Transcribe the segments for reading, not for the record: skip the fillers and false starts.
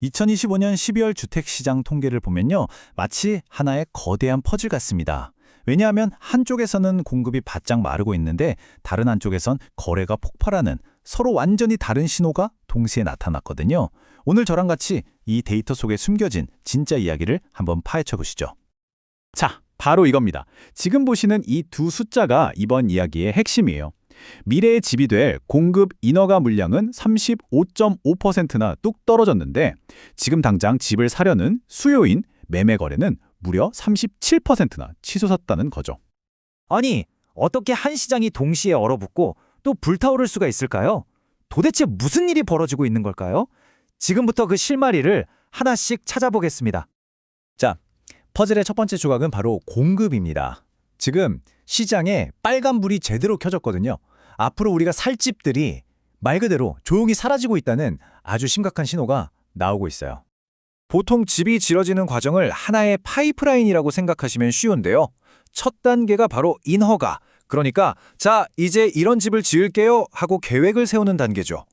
2025년 12월 주택시장 통계를 보면요. 마치 하나의 거대한 퍼즐 같습니다. 왜냐하면 한쪽에서는 공급이 바짝 마르고 있는데 다른 한쪽에선 거래가 폭발하는 서로 완전히 다른 신호가 동시에 나타났거든요. 오늘 저랑 같이 이 데이터 속에 숨겨진 진짜 이야기를 한번 파헤쳐 보시죠. 자, 바로 이겁니다. 지금 보시는 이 두 숫자가 이번 이야기의 핵심이에요. 미래에 집이 될 공급 인허가 물량은 35.5%나 뚝 떨어졌는데 지금 당장 집을 사려는 수요인 매매 거래는 무려 37%나 치솟았다는 거죠. 아니, 어떻게 한 시장이 동시에 얼어붙고 또 불타오를 수가 있을까요? 도대체 무슨 일이 벌어지고 있는 걸까요? 지금부터 그 실마리를 하나씩 찾아보겠습니다. 자, 퍼즐의 첫 번째 조각은 바로 공급입니다. 지금 시장에 빨간불이 제대로 켜졌거든요. 앞으로 우리가 살 집들이 말 그대로 조용히 사라지고 있다는 아주 심각한 신호가 나오고 있어요. 보통 집이 지어지는 과정을 하나의 파이프라인이라고 생각하시면 쉬운데요. 첫 단계가 바로 인허가, 그러니까 자, 이제 이런 집을 지을게요 하고 계획을 세우는 단계죠.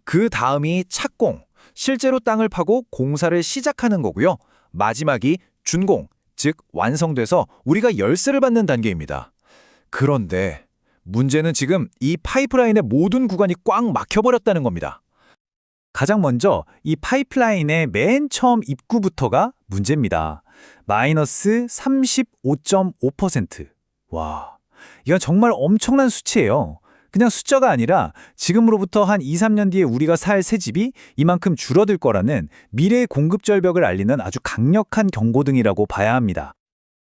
그 다음이 착공, 실제로 땅을 파고 공사를 시작하는 거고요. 마지막이 준공, 즉 완성돼서 우리가 열쇠를 받는 단계입니다. 그런데 문제는 지금 이 파이프라인의 모든 구간이 꽉 막혀버렸다는 겁니다. 가장 먼저 이 파이프라인의 맨 처음 입구부터가 문제입니다. 마이너스 35.5%. 와, 이건 정말 엄청난 수치예요. 그냥 숫자가 아니라 지금으로부터 한 2, 3년 뒤에 우리가 살 새 집이 이만큼 줄어들 거라는 미래의 공급 절벽을 알리는 아주 강력한 경고등이라고 봐야 합니다.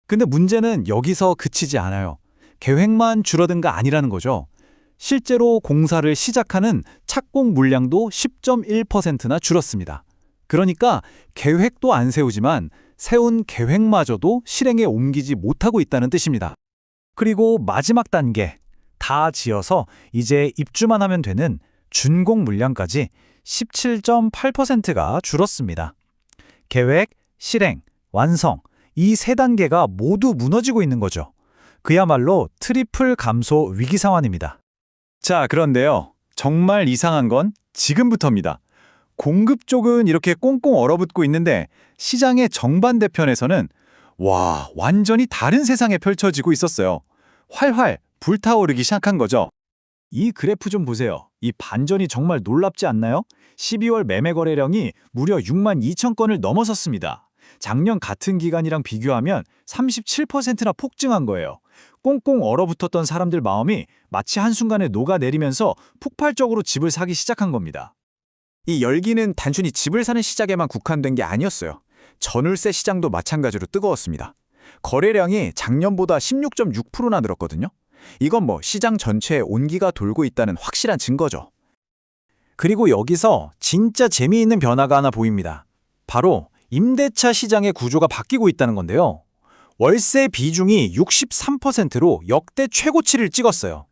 근데 문제는 여기서 그치지 않아요. 계획만 줄어든가 아니라는 거죠. 실제로 공사를 시작하는 착공 물량도 10.1%나 줄었습니다. 그러니까 계획도 안 세우지만 세운 계획마저도 실행에 옮기지 못하고 있다는 뜻입니다. 그리고 마지막 단계, 다 지어서 이제 입주만 하면 되는 준공 물량까지 17.8%가 줄었습니다. 계획, 실행, 완성, 이 세 단계가 모두 무너지고 있는 거죠. 그야말로 트리플 감소 위기 상황입니다. 자, 그런데요. 정말 이상한 건 지금부터입니다. 공급 쪽은 이렇게 꽁꽁 얼어붙고 있는데 시장의 정반대편에서는 와, 완전히 다른 세상에 펼쳐지고 있었어요. 활활 불타오르기 시작한 거죠. 이 그래프 좀 보세요. 이 반전이 정말 놀랍지 않나요? 12월 매매 거래량이 무려 6만 2천 건을 넘어섰습니다. 작년 같은 기간이랑 비교하면 37%나 폭증한 거예요. 꽁꽁 얼어붙었던 사람들 마음이 마치 한순간에 녹아내리면서 폭발적으로 집을 사기 시작한 겁니다. 이 열기는 단순히 집을 사는 시장에만 국한된 게 아니었어요. 전월세 시장도 마찬가지로 뜨거웠습니다. 거래량이 작년보다 16.6%나 늘었거든요. 이건 시장 전체에 온기가 돌고 있다는 확실한 증거죠. 그리고 여기서 진짜 재미있는 변화가 하나 보입니다. 바로 임대차 시장의 구조가 바뀌고 있다는 건데요. 월세 비중이 63%로 역대 최고치를 찍었어요.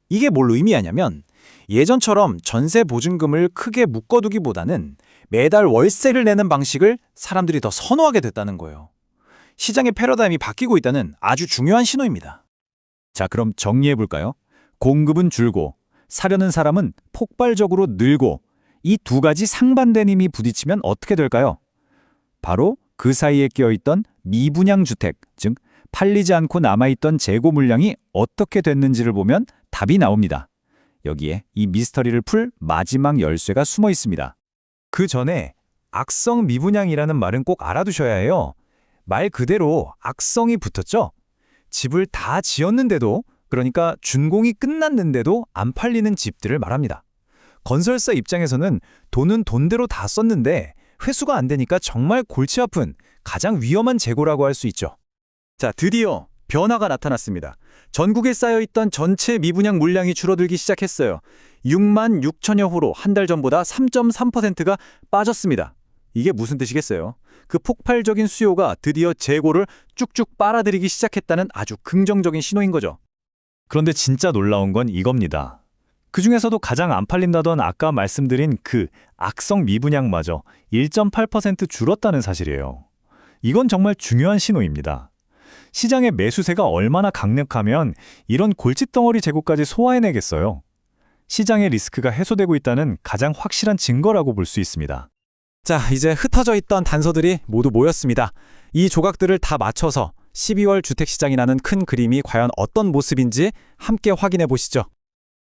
이게 뭘 의미하냐면 예전처럼 전세 보증금을 크게 묶어두기보다는 매달 월세를 내는 방식을 사람들이 더 선호하게 됐다는 거예요. 시장의 패러다임이 바뀌고 있다는 아주 중요한 신호입니다. 자, 그럼 정리해볼까요? 공급은 줄고 사려는 사람은 폭발적으로 늘고 이 두 가지 상반된 힘이 부딪히면 어떻게 될까요? 바로 그 사이에 끼어있던 미분양 주택, 즉 팔리지 않고 남아있던 재고 물량이 어떻게 됐는지를 보면 답이 나옵니다. 여기에 이 미스터리를 풀 마지막 열쇠가 숨어 있습니다. 그 전에 악성 미분양이라는 말은 꼭 알아두셔야 해요. 말 그대로 악성이 붙었죠? 집을 다 지었는데도, 그러니까 준공이 끝났는데도 안 팔리는 집들을 말합니다. 건설사 입장에서는 돈은 돈대로 다 썼는데 회수가 안 되니까 정말 골치 아픈 가장 위험한 재고라고 할 수 있죠. 자, 드디어 변화가 나타났습니다. 전국에 쌓여있던 전체 미분양 물량이 줄어들기 시작했어요. 6만 6천여 호로 한 달 전보다 3.3%가 빠졌습니다. 이게 무슨 뜻이겠어요? 그 폭발적인 수요가 드디어 재고를 쭉쭉 빨아들이기 시작했다는 아주 긍정적인 신호인 거죠. 그런데 진짜 놀라운 건 이겁니다. 그중에서도 가장 안 팔린다던 아까 말씀드린 그 악성 미분양마저 1.8% 줄었다는 사실이에요. 이건 정말 중요한 신호입니다. 시장의 매수세가 얼마나 강력하면 이런 골칫덩어리 재고까지 소화해내겠어요. 시장의 리스크가 해소되고 있다는 가장 확실한 증거라고 볼 수 있습니다. 자, 이제 흩어져 있던 단서들이 모두 모였습니다. 이 조각들을 다 맞춰서 12월 주택시장이 나는 큰 그림이 과연 어떤 모습인지 함께 확인해 보시죠.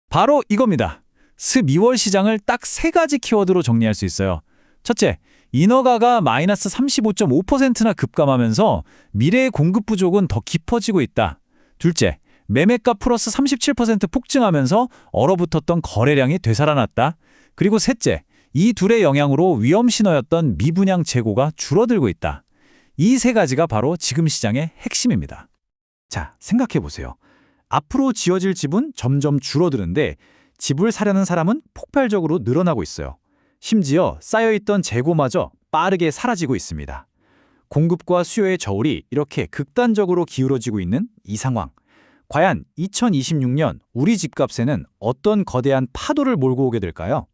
바로 이겁니다. 습 2월 시장을 딱 세 가지 키워드로 정리할 수 있어요. 첫째, 인허가가 마이너스 35.5%나 급감하면서 미래의 공급 부족은 더 깊어지고 있다. 둘째, 매매가 플러스 37% 폭증하면서 얼어붙었던 거래량이 되살아났다. 그리고 셋째, 이 둘의 영향으로 위험 신호였던 미분양 재고가 줄어들고 있다. 이 세 가지가 바로 지금 시장의 핵심입니다. 자, 생각해 보세요. 앞으로 지어질 집은 점점 줄어드는데 집을 사려는 사람은 폭발적으로 늘어나고 있어요. 심지어 쌓여있던 재고마저 빠르게 사라지고 있습니다. 공급과 수요의 저울이 이렇게 극단적으로 기울어지고 있는 이 상황. 과연 2026년 우리 집값에는 어떤 거대한 파도를 몰고 오게 될까요?